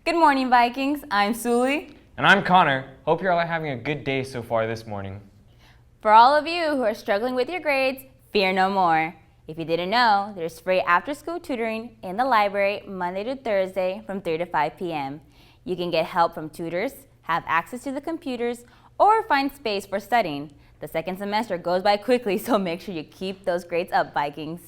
Good morning, Vikings. I'm Suli. And I'm Connor. Hope you're all having a good day so far this morning. For all of you who are struggling with your grades, fear no more. If you didn't know, there's free after-school tutoring in the library Monday to Thursday from 3 to 5 p.m. You can get help from tutors, have access to the computers, or find space for studying. The second semester goes by quickly, so make sure you keep those grades up, Vikings.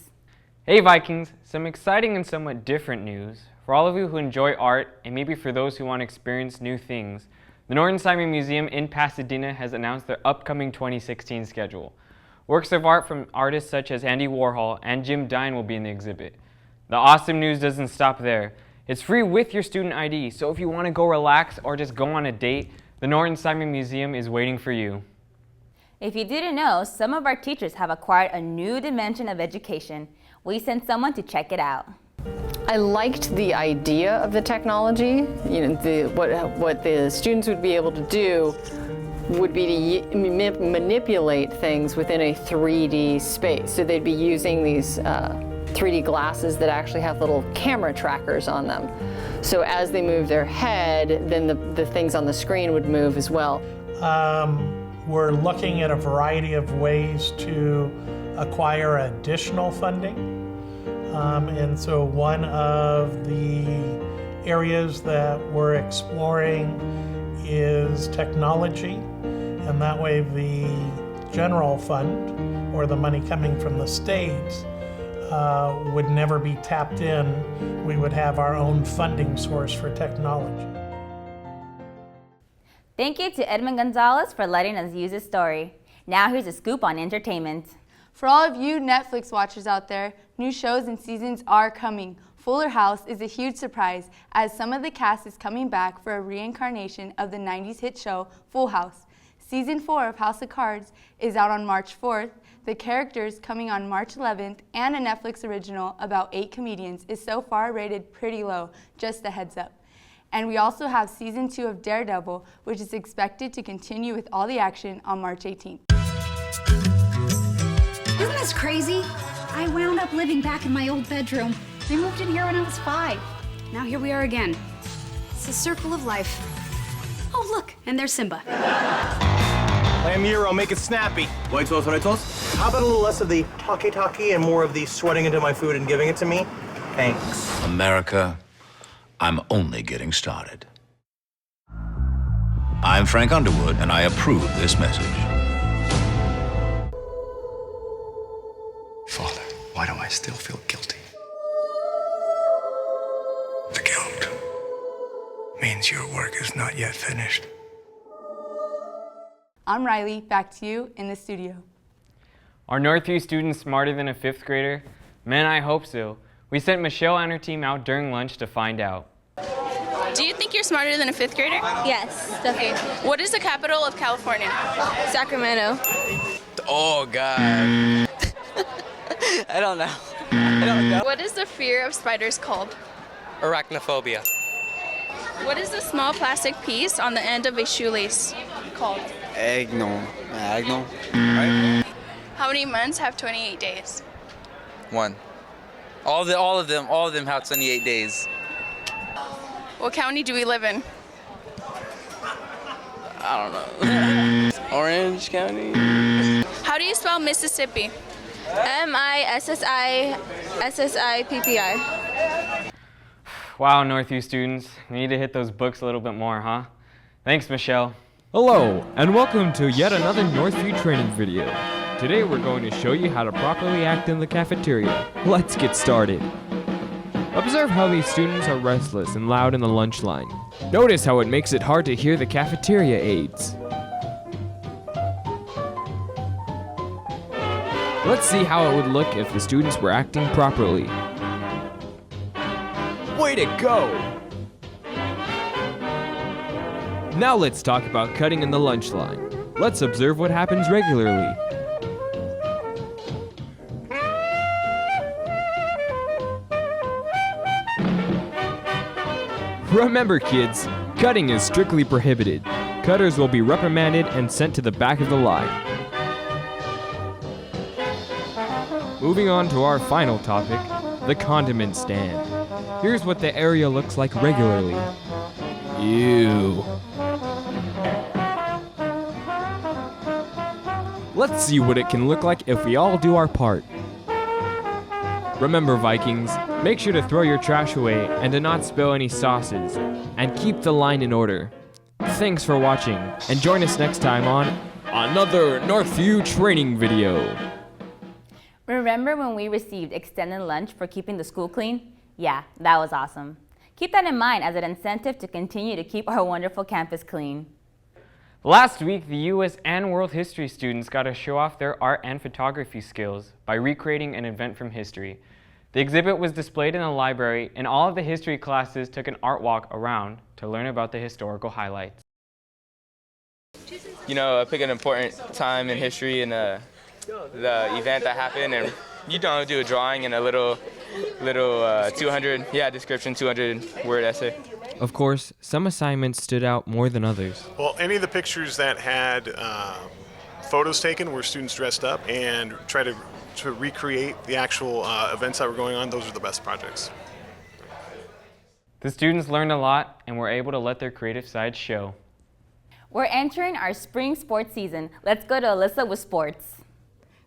Hey Vikings, some exciting and somewhat different news. For all of you who enjoy art, and maybe for those who want to experience new things, the Norton Simon Museum in Pasadena has announced their upcoming 2016 schedule. Works of art from artists such as Andy Warhol and Jim Dine will be in the exhibit. The awesome news doesn't stop there. It's free with your student ID, so if you want to go relax or just go on a date, the Norton Simon Museum is waiting for you. If you didn't know, some of our teachers have acquired a new dimension of education. We sent someone to check it out. I liked the idea of the technology. What the students would be able to do would be to manipulate things within a 3D space. So they'd be using these 3D glasses that actually have little camera trackers on them. So as they move their head, then the things on the screen would move as well. We're looking at a variety of ways to acquire additional funding. And so one of the areas that we're exploring is technology, and that way the general fund, or the money coming from the states, would never be tapped in. We would have our own funding source for technology. Thank you to Edmund Gonzalez for letting us use his story. Now here's a scoop on entertainment. For all of you Netflix watchers out there, new shows and seasons are coming. Fuller House is a huge surprise, as some of the cast is coming back for a reincarnation of the 90s hit show Full House. Season 4 of House of Cards is out on March 4th. The Characters, coming on March 11th, and a Netflix original about 8 comedians, is so far rated pretty low, just a heads up. And we also have Season 2 of Daredevil, which is expected to continue with all the action on March 18th. Isn't this crazy? I wound up living back in my old bedroom. We moved in here when I was 5. Now here we are again. It's a circle of life. Oh, look, and there's Simba. Lamb gyro, make it snappy. White sauce, white sauce. How about a little less of the talkie and more of the sweating into my food and giving it to me? Thanks. America, I'm only getting started. I'm Frank Underwood, and I approve this message. Father, why do I still feel guilty? The guilt means your work is not yet finished. I'm Riley, back to you in the studio. Are Northview students smarter than a 5th grader? Man, I hope so. We sent Michelle and her team out during lunch to find out. Do you think you're smarter than a 5th grader? Yes, definitely. What is the capital of California? Sacramento. Oh, God. I don't know. What is the fear of spiders called? Arachnophobia. What is the small plastic piece on the end of a shoelace called? Agno. Right? How many months have 28 days? 1. All of them have 28 days. What county do we live in? I don't know. Orange County. How do you spell Mississippi? Mississippi. Wow, Northview students, we need to hit those books a little bit more, huh? Thanks, Michelle. Hello, and welcome to yet another Northview Training video. Today we're going to show you how to properly act in the cafeteria. Let's get started. Observe how these students are restless and loud in the lunch line. Notice how it makes it hard to hear the cafeteria aides. Let's see how it would look if the students were acting properly. Way to go! Now let's talk about cutting in the lunch line. Let's observe what happens regularly. Remember kids, cutting is strictly prohibited. Cutters will be reprimanded and sent to the back of the line. Moving on to our final topic, the condiment stand. Here's what the area looks like regularly. Ew. Let's see what it can look like if we all do our part. Remember, Vikings, make sure to throw your trash away and to not spill any sauces, and keep the line in order. Thanks for watching, and join us next time on another Northview Training video. Remember when we received extended lunch for keeping the school clean? Yeah, that was awesome. Keep that in mind as an incentive to continue to keep our wonderful campus clean. Last week, the U.S. and World History students got to show off their art and photography skills by recreating an event from history. The exhibit was displayed in the library, and all of the history classes took an art walk around to learn about the historical highlights. You know, pick an important time in history and the event that happened, and you don't do a drawing and a little 200 description, 200-word essay. Of course, some assignments stood out more than others. Well, any of the pictures that had photos taken where students dressed up and try to recreate the actual events that were going on, those are the best projects. The students learned a lot and were able to let their creative side show. We're entering our spring sports season. Let's go to Alyssa with sports.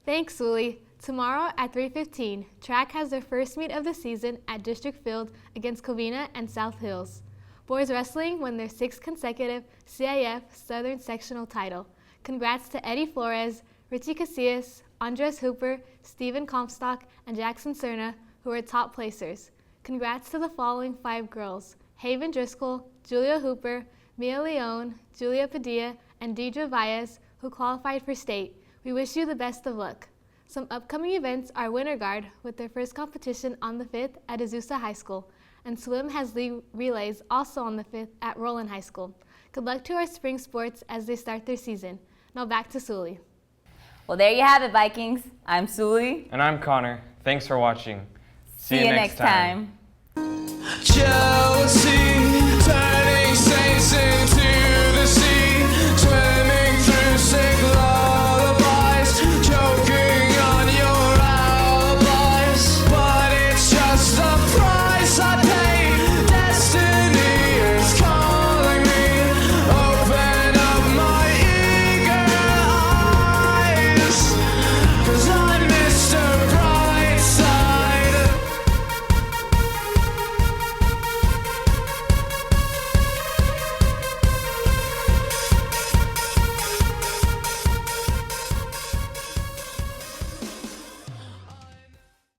Thanks, Sully. Tomorrow at 3:15, track has their first meet of the season at District Field against Covina and South Hills. Boys wrestling won their 6th consecutive CIF Southern Sectional title. Congrats to Eddie Flores, Richie Casillas, Andres Hooper, Stephen Comstock, and Jackson Cerna, who were top placers. Congrats to the following 5 girls: Haven Driscoll, Julia Hooper, Mia Leone, Julia Padilla, and Deidre Valles, who qualified for state. We wish you the best of luck. Some upcoming events are Winter Guard with their first competition on the 5th at Azusa High School, and swim has league relays also on the 5th at Roland High School. Good luck to our spring sports as they start their season. Now back to Sully. Well, there you have it, Vikings. I'm Sully. And I'm Connor. Thanks for watching. See you next time. Jealousy, turning saints